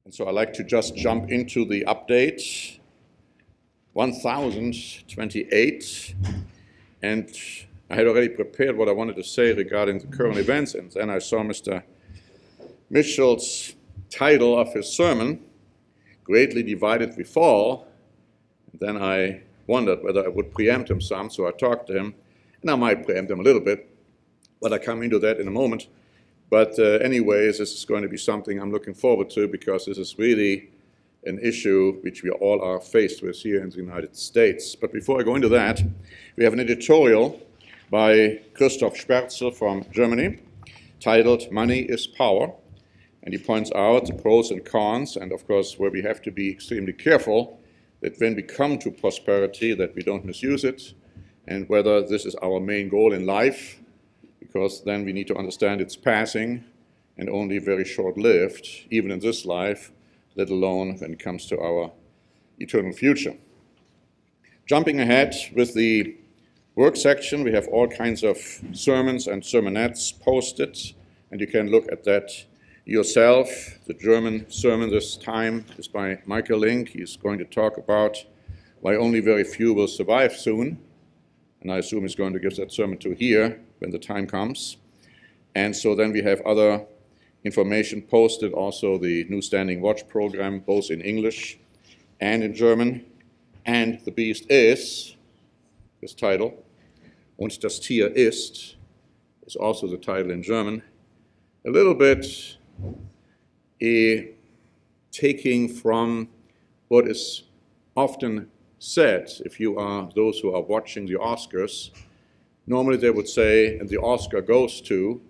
And so I'd like to just jump into the update 1028. And I had already prepared what I wanted to say regarding the current events, and then I saw Mr. Mitchell's title of his sermon, Greatly Divided We Fall. And then I wondered whether I would preempt him some, so I talked to him, and I might preempt him a little bit, but I come into that in a moment. But anyways, this is going to be something I'm looking forward to, because this is really an issue which we all are faced with here in the United States. But before I go into that, we have an editorial by Christoph Sperzel from Germany titled Money is Power. And he points out the pros and cons, and of course where we have to be extremely careful that when we come to prosperity that we don't misuse it, and whether this is our main goal in life, because then we need to understand it's passing and only very short-lived, even in this life, let alone when it comes to our eternal future. Jumping ahead with the work section, we have all kinds of sermons and sermonettes posted, and you can look at that yourself. The German sermon this time is by Michael Link. He's going to talk about why only very few will survive soon, and I assume he's going to give that sermon to here when the time comes. And so then we have other information posted, also the new Standing Watch program, both in English and in German. And The Beast is, this title, Und das Tier ist also the title in German. A little bit taking from what is often said, if you are those who are watching the Oscars. Normally they would say, and the Oscar goes to,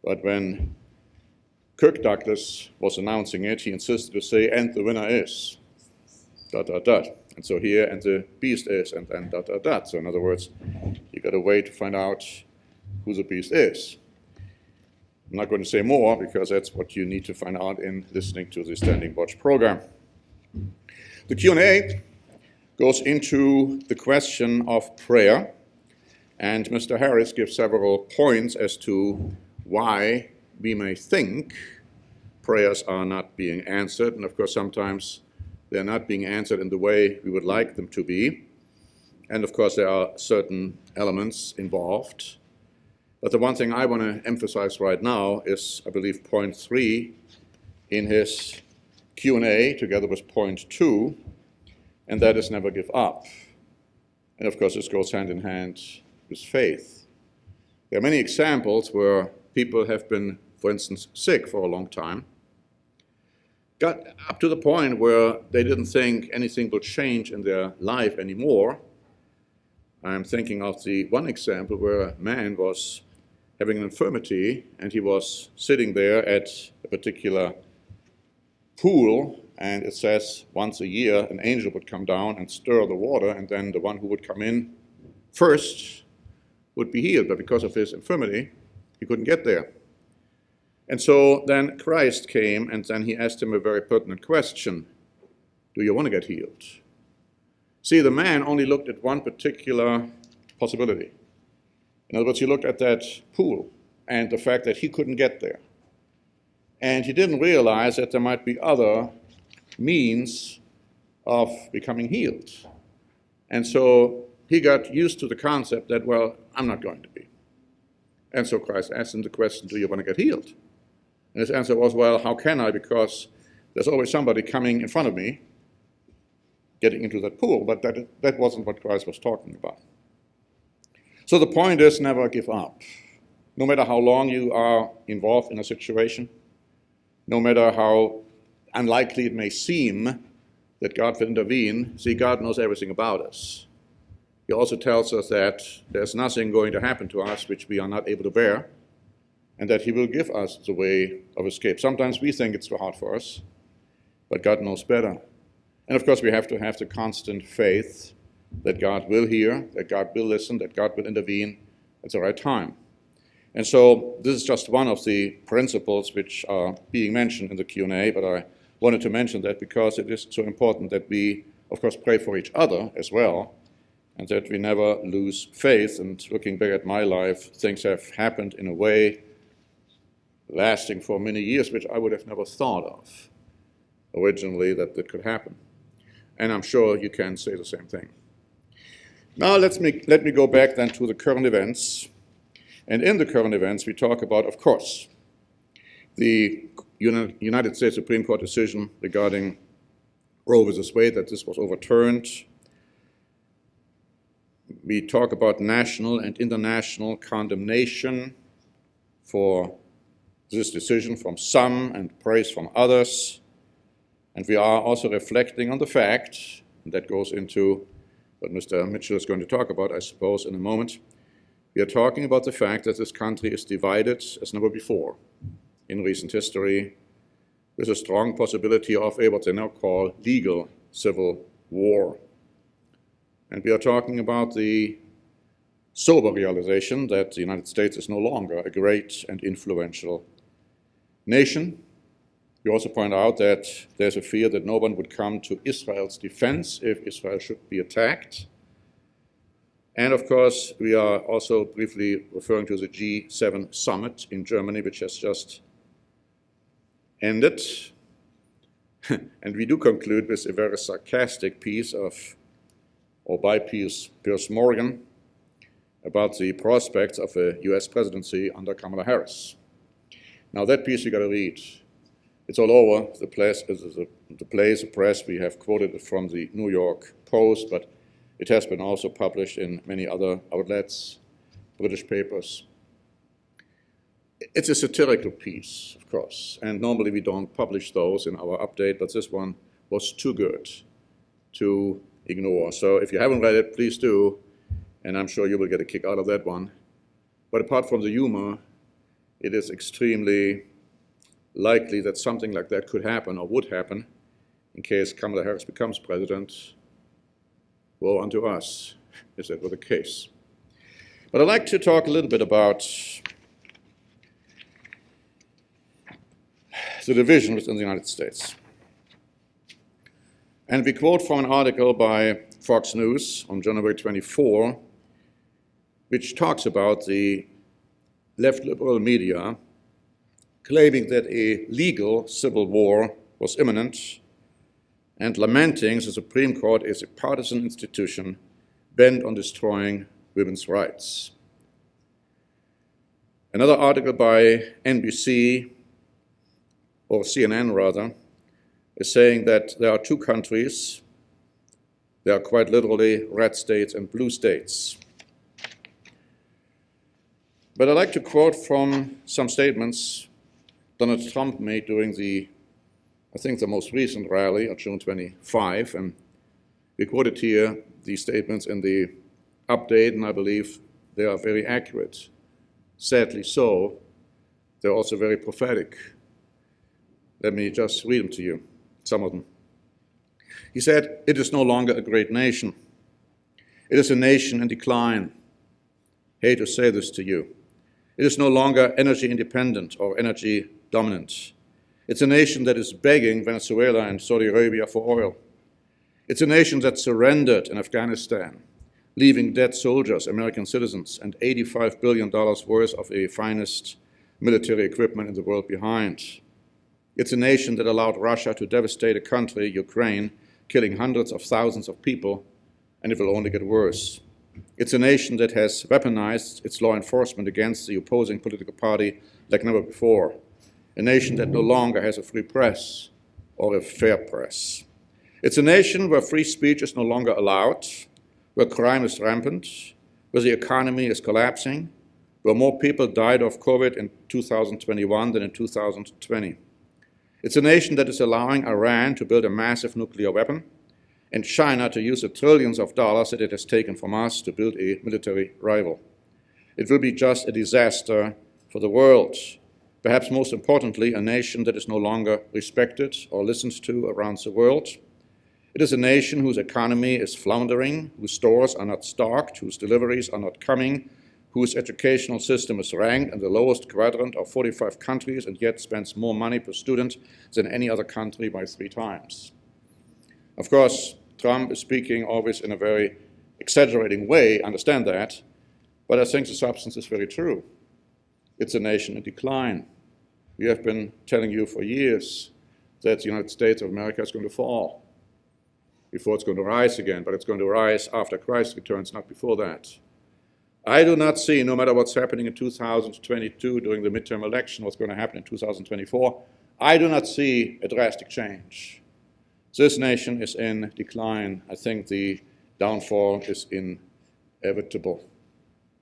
but when Kirk Douglas was announcing it, he insisted to say, and the winner is, ... And so here, and the beast is, and then ... So in other words, you got to wait to find out who the beast is. I'm not going to say more, because that's what you need to find out in listening to the Standing Watch program. The Q&A goes into the question of prayer. And Mr. Harris gives several points as to why we may think prayers are not being answered. And of course, sometimes they're not being answered in the way we would like them to be. And of course, there are certain elements involved. But the one thing I want to emphasize right now is, I believe, point 3 in his Q&A, together with point 2, and that is never give up. And of course, this goes hand in hand with faith. There are many examples where people have been, for instance, sick for a long time, got up to the point where they didn't think anything would change in their life anymore. I'm thinking of the one example where a man was having an infirmity, and he was sitting there at a particular pool, and it says once a year an angel would come down and stir the water, and then the one who would come in first would be healed, but because of his infirmity, he couldn't get there. And so then Christ came, and then he asked him a very pertinent question. Do you want to get healed? See, the man only looked at one particular possibility. In other words, he looked at that pool and the fact that he couldn't get there. And he didn't realize that there might be other means of becoming healed. And so he got used to the concept that, well, I'm not going to be. And so Christ asked him the question, do you want to get healed? And his answer was, well, how can I? Because there's always somebody coming in front of me, getting into that pool. But that wasn't what Christ was talking about. So the point is, never give up. No matter how long you are involved in a situation, no matter how unlikely it may seem that God will intervene, see, God knows everything about us. He also tells us that there's nothing going to happen to us which we are not able to bear, and that he will give us the way of escape. Sometimes we think it's too hard for us, but God knows better. And of course, we have to have the constant faith that God will hear, that God will listen, that God will intervene at the right time. And so this is just one of the principles which are being mentioned in the Q&A, but I wanted to mention that because it is so important that we, of course, pray for each other as well, and that we never lose faith. And looking back at my life, things have happened in a way lasting for many years, which I would have never thought of. originally that it could happen. And I'm sure you can say the same thing. Now let me go back then to the current events. And in the current events, we talk about, of course, the United States Supreme Court decision regarding Roe versus Wade, that this was overturned. We talk about national and international condemnation for this decision from some and praise from others. And we are also reflecting on the fact, and that goes into what Mr. Mitchell is going to talk about, I suppose, in a moment. We are talking about the fact that this country is divided as never before in recent history, with a strong possibility of what they now call legal civil war. And we are talking about the sober realization that the United States is no longer a great and influential nation. We also point out that there's a fear that no one would come to Israel's defense if Israel should be attacked. And of course, we are also briefly referring to the G7 summit in Germany, which has just ended. And we do conclude with a very sarcastic piece by Piers Morgan about the prospects of a US presidency under Kamala Harris. Now that piece you got to read. It's all over the press. We have quoted it from the New York Post, but it has been also published in many other outlets, British papers. It's a satirical piece, of course, and normally we don't publish those in our update, but this one was too good to ignore. So if you haven't read it, please do, and I'm sure you will get a kick out of that one. But apart from the humor, it is extremely likely that something like that could happen or would happen in case Kamala Harris becomes president. Woe unto us, if that were the case. But I'd like to talk a little bit about the division within the United States. And we quote from an article by Fox News on January 24, which talks about the left liberal media claiming that a legal civil war was imminent and lamenting the Supreme Court is a partisan institution bent on destroying women's rights. Another article by NBC, or CNN rather, is saying that there are two countries. There are quite literally red states and blue states. But I'd like to quote from some statements Donald Trump made during the most recent rally on June 25, and we quoted here these statements in the update, and I believe they are very accurate. Sadly so, they're also very prophetic. Let me just read them to you, some of them. He said, "It is no longer a great nation. It is a nation in decline. Hate to say this to you. It is no longer energy independent or energy dominant. It's a nation that is begging Venezuela and Saudi Arabia for oil. It's a nation that surrendered in Afghanistan, leaving dead soldiers, American citizens, and $85 billion worth of the finest military equipment in the world behind. It's a nation that allowed Russia to devastate a country, Ukraine, killing hundreds of thousands of people, and it will only get worse. It's a nation that has weaponized its law enforcement against the opposing political party like never before. A nation that no longer has a free press or a fair press. It's a nation where free speech is no longer allowed, where crime is rampant, where the economy is collapsing, where more people died of COVID in 2021 than in 2020. It's a nation that is allowing Iran to build a massive nuclear weapon and China to use the trillions of dollars that it has taken from us to build a military rival. It will be just a disaster for the world. Perhaps most importantly, a nation that is no longer respected or listened to around the world. It is a nation whose economy is floundering, whose stores are not stocked, whose deliveries are not coming, whose educational system is ranked in the lowest quadrant of 45 countries and yet spends more money per student than any other country by 3 times. Of course, Trump is speaking always in a very exaggerating way, I understand that, but I think the substance is very true. It's a nation in decline. We have been telling you for years that the United States of America is going to fall before it's going to rise again, but it's going to rise after Christ returns, not before that. I do not see, no matter what's happening in 2022 during the midterm election, what's going to happen in 2024, I do not see a drastic change. This nation is in decline. I think the downfall is inevitable,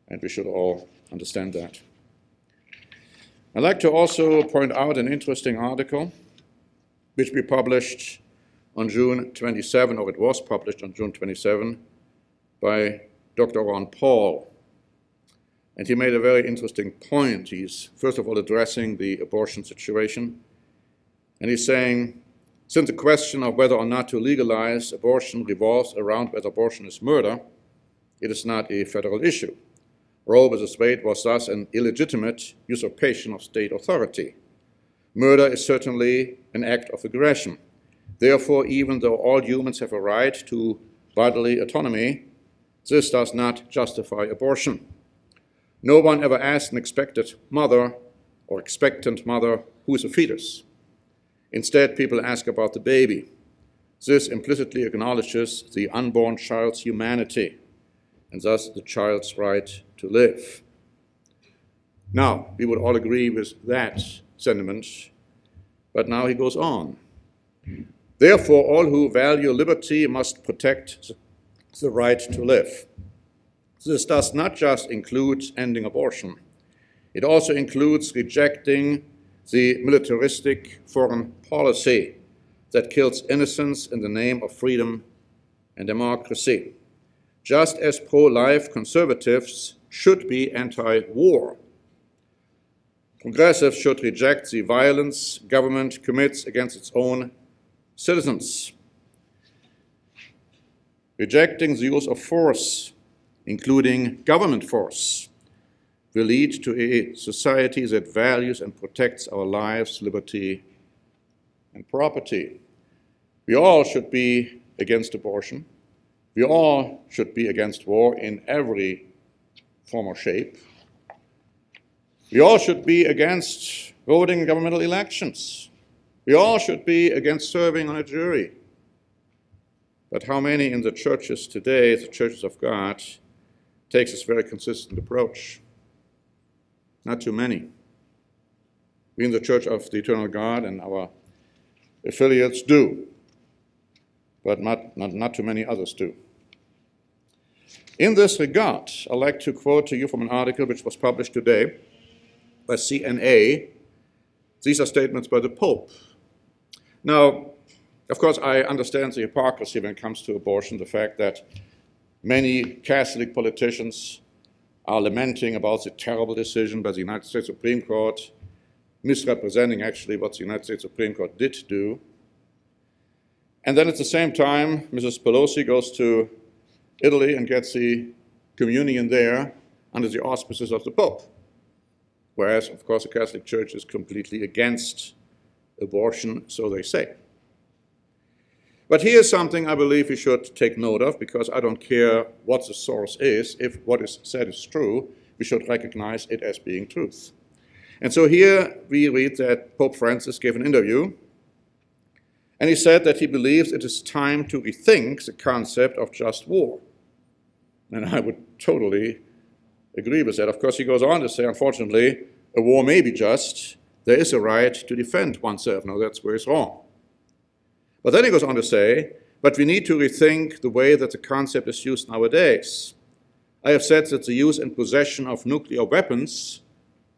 and we should all understand that. I'd like to also point out an interesting article which we published on June 27, or it was published on June 27, by Dr. Ron Paul. And he made a very interesting point. He's, first of all, addressing the abortion situation. And he's saying, since the question of whether or not to legalize abortion revolves around whether abortion is murder, it is not a federal issue. Roe versus Wade was thus an illegitimate usurpation of state authority. Murder is certainly an act of aggression. Therefore, even though all humans have a right to bodily autonomy, this does not justify abortion. No one ever asked an expectant mother who is a fetus. Instead, people ask about the baby. This implicitly acknowledges the unborn child's humanity, and thus the child's right to live. Now, we would all agree with that sentiment, but now he goes on. Therefore, all who value liberty must protect the right to live. This does not just include ending abortion. It also includes rejecting the militaristic foreign policy that kills innocents in the name of freedom and democracy. Just as pro-life conservatives should be anti-war, progressives should reject the violence government commits against its own citizens. Rejecting the use of force, including government force, will lead to a society that values and protects our lives, liberty, and property. We all should be against abortion. We all should be against war in every form or shape. We all should be against voting in governmental elections. We all should be against serving on a jury. But how many in the churches today, the churches of God, takes this very consistent approach? Not too many. We in the Church of the Eternal God and our affiliates do, but not too many others do. In this regard, I'd like to quote to you from an article which was published today by CNA. These are statements by the Pope. Now, of course, I understand the hypocrisy when it comes to abortion, the fact that many Catholic politicians are lamenting about the terrible decision by the United States Supreme Court, misrepresenting actually what the United States Supreme Court did do. And then at the same time, Mrs. Pelosi goes to Italy and gets the communion there under the auspices of the Pope. Whereas, of course, the Catholic Church is completely against abortion, so they say. But here's something I believe we should take note of, because I don't care what the source is. If what is said is true, we should recognize it as being truth. And so here we read that Pope Francis gave an interview, and he said that he believes it is time to rethink the concept of just war. And I would totally agree with that. Of course, he goes on to say, unfortunately, a war may be just. There is a right to defend oneself. Now, that's where it's wrong. But then he goes on to say, but we need to rethink the way that the concept is used nowadays. I have said that the use and possession of nuclear weapons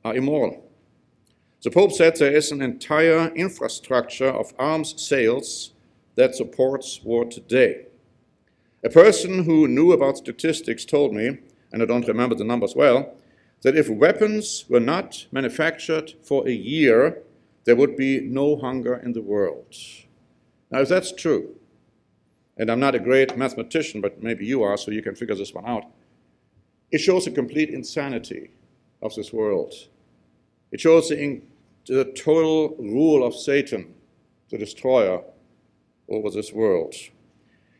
are immoral. The Pope said there is an entire infrastructure of arms sales that supports war today. A person who knew about statistics told me, and I don't remember the numbers well, that if weapons were not manufactured for a year, there would be no hunger in the world. Now, if that's true, and I'm not a great mathematician, but maybe you are, so you can figure this one out, it shows the complete insanity of this world. It shows the total rule of Satan, the destroyer, over this world.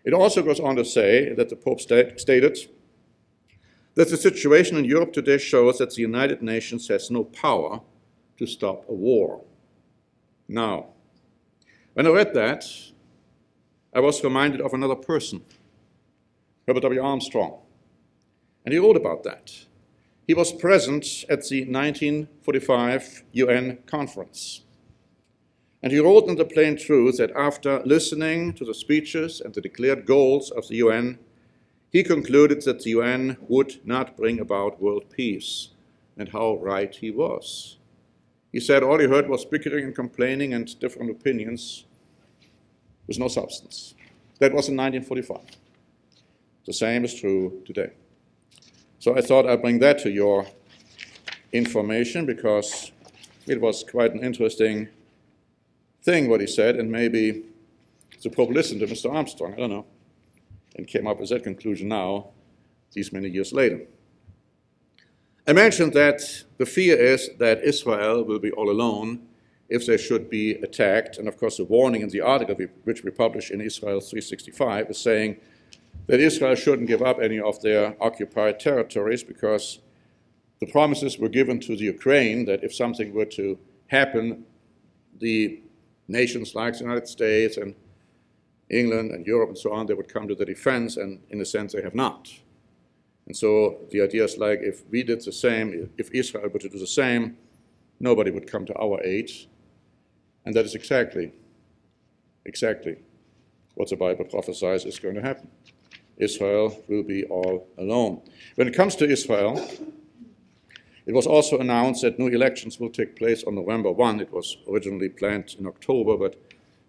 It also goes on to say that the Pope stated that the situation in Europe today shows that the United Nations has no power to stop a war. Now, When I read that, I was reminded of another person, Herbert Armstrong, and he wrote about that. He was present at the 1945 UN conference. And he wrote in the plain truth that after listening to the speeches and the declared goals of the UN, he concluded that the UN would not bring about world peace, and how right he was. He said all he heard was bickering and complaining and different opinions with no substance. That was in 1945. The same is true today. So I thought I'd bring that to your information because it was quite an interesting thing what he said, and maybe the Pope listened to Mr. Armstrong, I don't know, and came up with that conclusion now, these many years later. I mentioned that the fear is that Israel will be all alone if they should be attacked, and of course the warning in the article which we published in Israel 365 is saying that Israel shouldn't give up any of their occupied territories because the promises were given to the Ukraine that if something were to happen, the nations like the United States and England and Europe and so on, they would come to the defense, and in a sense they have not. And so the idea is like if we did the same, if Israel were to do the same, nobody would come to our aid. And that is exactly what the Bible prophesies is going to happen. Israel will be all alone. When it comes to Israel, it was also announced that new elections will take place on November 1. It was originally planned in October, but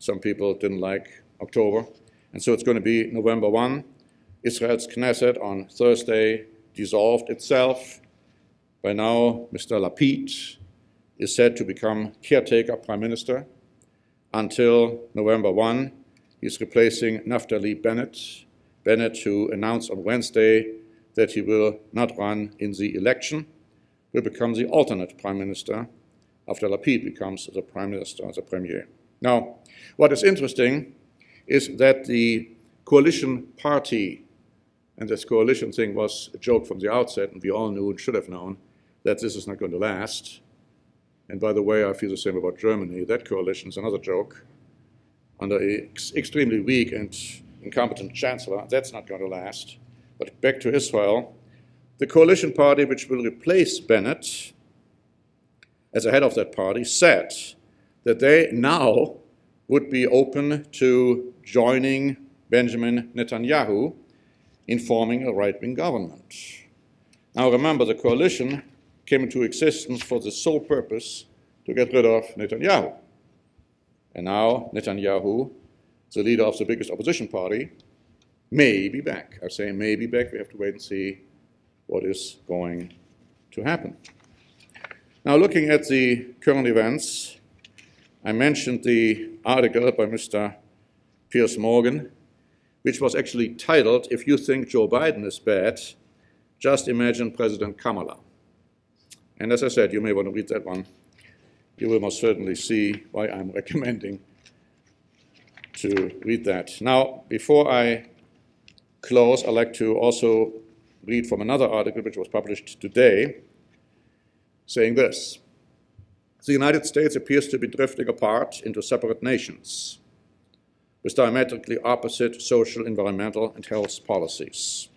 some people didn't like October. And so it's going to be November 1. Israel's Knesset on Thursday dissolved itself. By now, Mr. Lapid is said to become caretaker prime minister until November 1. He's replacing Naftali Bennett, who announced on Wednesday that he will not run in the election, will become the alternate prime minister after Lapid becomes the prime minister, the premier. Now, what is interesting is that the coalition party, and this coalition thing was a joke from the outset, and we all knew and should have known that this is not going to last. And by the way, I feel the same about Germany. That coalition is another joke. Under an extremely weak and incompetent chancellor, that's not going to last. But back to Israel, the coalition party which will replace Bennett as a head of that party said that they now would be open to joining Benjamin Netanyahu in forming a right-wing government. Now remember, the coalition came into existence for the sole purpose to get rid of Netanyahu. And now Netanyahu, the leader of the biggest opposition party, may be back. I say may be back. We have to wait and see what is going to happen. Now, looking at the current events, I mentioned the article by Mr. Piers Morgan, which was actually titled, "If you think Joe Biden is bad, just imagine President Kamala." And as I said, you may want to read that one. You will most certainly see why I'm recommending to read that. Now, before I close, I'd like to also read from another article which was published today, saying this: the United States appears to be drifting apart into separate nations with diametrically opposite social, environmental, and health policies.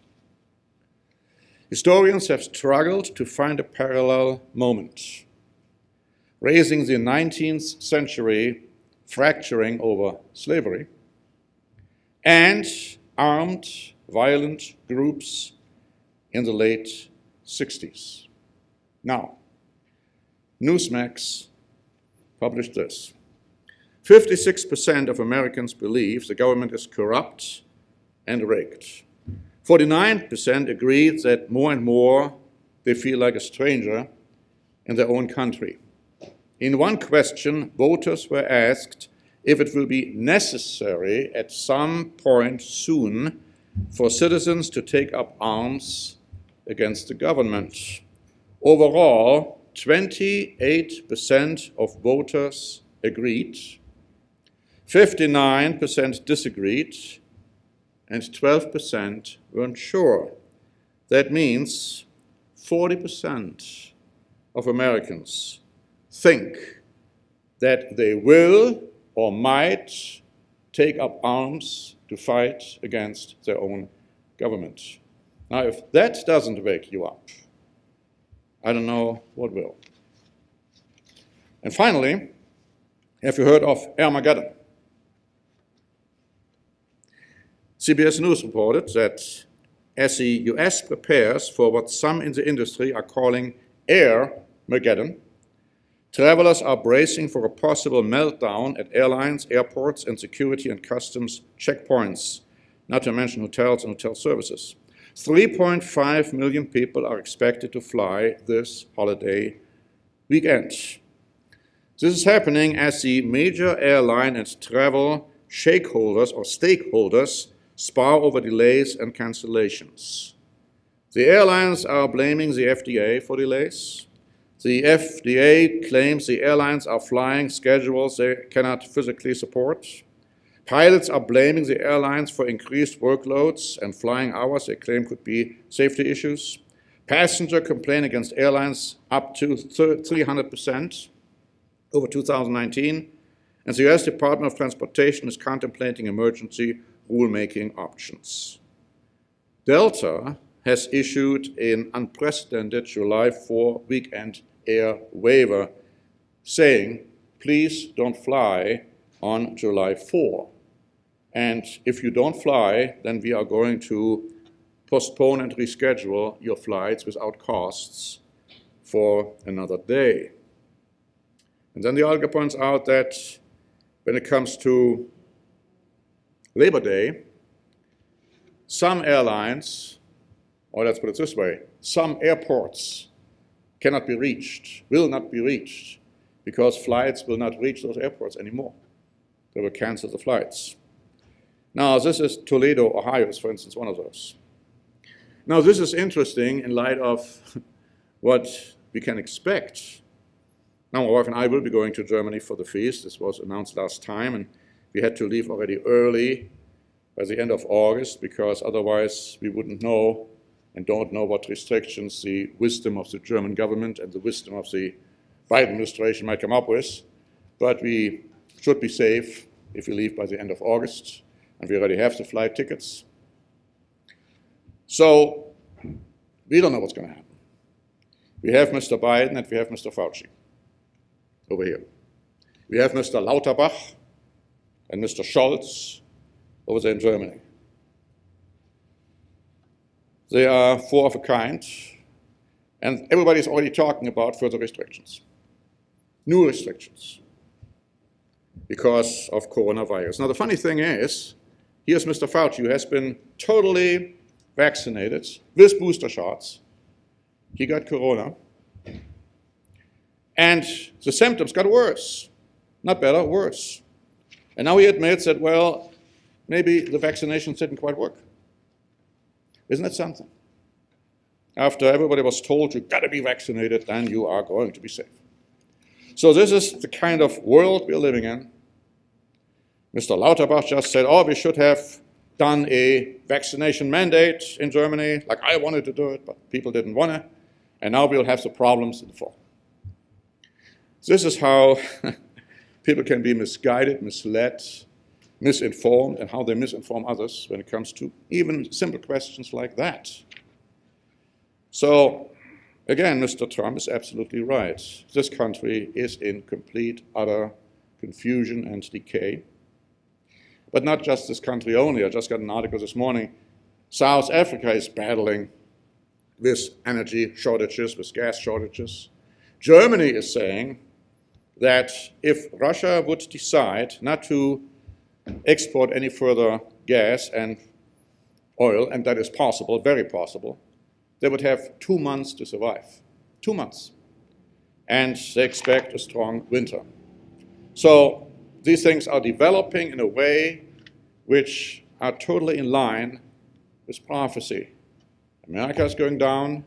Historians have struggled to find a parallel moment, raising the 19th century fracturing over slavery and armed, violent groups in the late 60s. Now, Newsmax published this: 56% of Americans believe the government is corrupt and rigged. 49% agreed that more and more they feel like a stranger in their own country. In one question, voters were asked if it will be necessary at some point soon for citizens to take up arms against the government. Overall, 28% of voters agreed, 59% disagreed, and 12% weren't sure. That means 40% of Americans think that they will or might take up arms to fight against their own government. Now, if that doesn't wake you up, I don't know what will. And finally, have you heard of Armageddon? CBS News reported that as the US prepares for what some in the industry are calling Airmageddon, travelers are bracing for a possible meltdown at airlines, airports, and security and customs checkpoints, not to mention hotels and hotel services. 3.5 million people are expected to fly this holiday weekend. This is happening as the major airline and travel stakeholders spar over delays and cancellations. The airlines are blaming the FDA for delays. The FDA claims the airlines are flying schedules they cannot physically support. Pilots are blaming the airlines for increased workloads and flying hours they claim could be safety issues. Passengers complain against airlines up to 300% over 2019, and the US Department of Transportation is contemplating emergency rulemaking options. Delta has issued an unprecedented July 4 weekend air waiver, saying, please don't fly on July 4. And if you don't fly, then we are going to postpone and reschedule your flights without costs for another day. And then the article points out that when it comes to Labor Day, some airlines, or let's put it this way, some airports cannot be reached, will not be reached, because flights will not reach those airports anymore. They will cancel the flights. Now, this is Toledo, Ohio, is, for instance, one of those. Now, this is interesting in light of what we can expect. Now, my wife and I will be going to Germany for the feast. This was announced last time, and we had to leave already early by the end of August, because otherwise we wouldn't know and don't know what restrictions the wisdom of the German government and the wisdom of the Biden administration might come up with. But we should be safe if we leave by the end of August, and we already have the flight tickets. So we don't know what's going to happen. We have Mr. Biden and we have Mr. Fauci over here. We have Mr. Lauterbach and Mr. Scholz over there in Germany. They are four of a kind, and everybody's already talking about further restrictions, new restrictions, because of coronavirus. Now, the funny thing is, here's Mr. Fauci, who has been totally vaccinated with booster shots. He got corona, and the symptoms got worse, not better, worse. And now he admits that, well, maybe the vaccinations didn't quite work. Isn't that something? After everybody was told you've got to be vaccinated, then you are going to be safe. So this is the kind of world we're living in. Mr. Lauterbach just said, oh, we should have done a vaccination mandate in Germany, like I wanted to do it, but people didn't want it, and now we'll have the problems in the fall. This is how people can be misguided, misled, misinformed, and how they misinform others when it comes to even simple questions like that. So, again, Mr. Trump is absolutely right. This country is in complete, utter confusion and decay. But not just this country only. I just got an article this morning. South Africa is battling with energy shortages, with gas shortages. Germany is saying that if Russia would decide not to export any further gas and oil, and that is possible, very possible, they would have 2 months to survive. 2 months. And they expect a strong winter. So these things are developing in a way which are totally in line with prophecy. America is going down.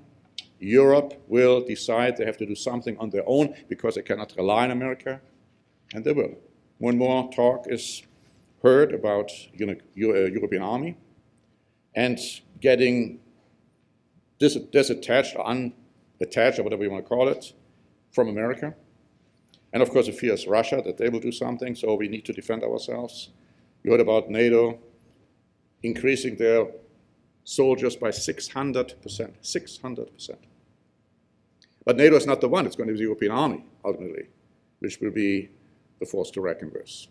Europe will decide they have to do something on their own because they cannot rely on America, and they will. More and more talk is heard about European army and getting disattached or unattached, or whatever you want to call it, from America. And of course, it fears Russia, that they will do something, so we need to defend ourselves. You heard about NATO increasing their soldiers by 600%. 600%. But NATO is not the one. It's going to be the European army, ultimately, which will be the force to reckon with.